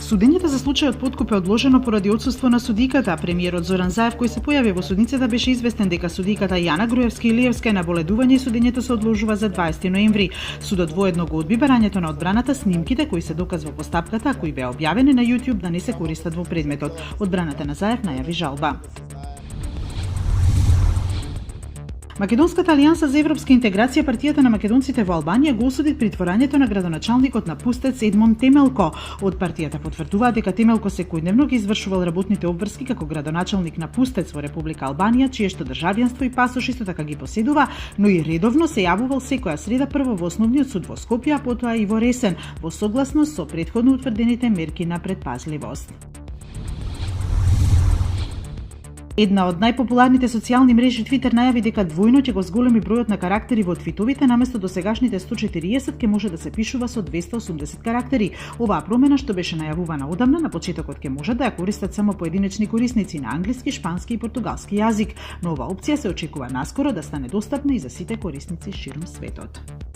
Судењето за случајот подкуп е одложено поради отсуство на судиката. Премиерот Зоран Заев, кој се појави во судницата, беше известен дека судиката Јана Груевски-Илиевска е на боледување и судењето се одложува за 20 ноември. Судот воедно го одби барањето на одбраната снимките кои се доказ во постапката, а кои беа објавени на YouTube да не се користат во предметот. Одбраната на Заев најави жалба. Македонската алијанса за европска интеграција, партијата на македонците во Албанија, го осуди притворањето на градоначалникот на Пустец Едмон Темелко. Од партијата потврдуваат дека Темелко секојдневно ги извршувал работните обврски како градоначалник на Пустец во Република Албанија, чиешто државјанство и пасош исто така ги поседува, но и редовно се јавувал секоја среда прво во основниот суд во Скопје, а потоа и во Ресен, во согласност со претходно утврдените мерки на предпазливост. Една од најпопуларните социјални мрежи Twitter најави дека двојно ќе го зголеми бројот на карактери во твитовите, наместо досегашните 140 ќе може да се пишува со 280 карактери. Оваа промена, што беше најавувана одамна, на почетокот ќе можат да ја користат само поединечни корисници на англиски, шпански и португалски јазик, но оваа опција се очекува наскоро да стане достапна и за сите корисници ширум светот.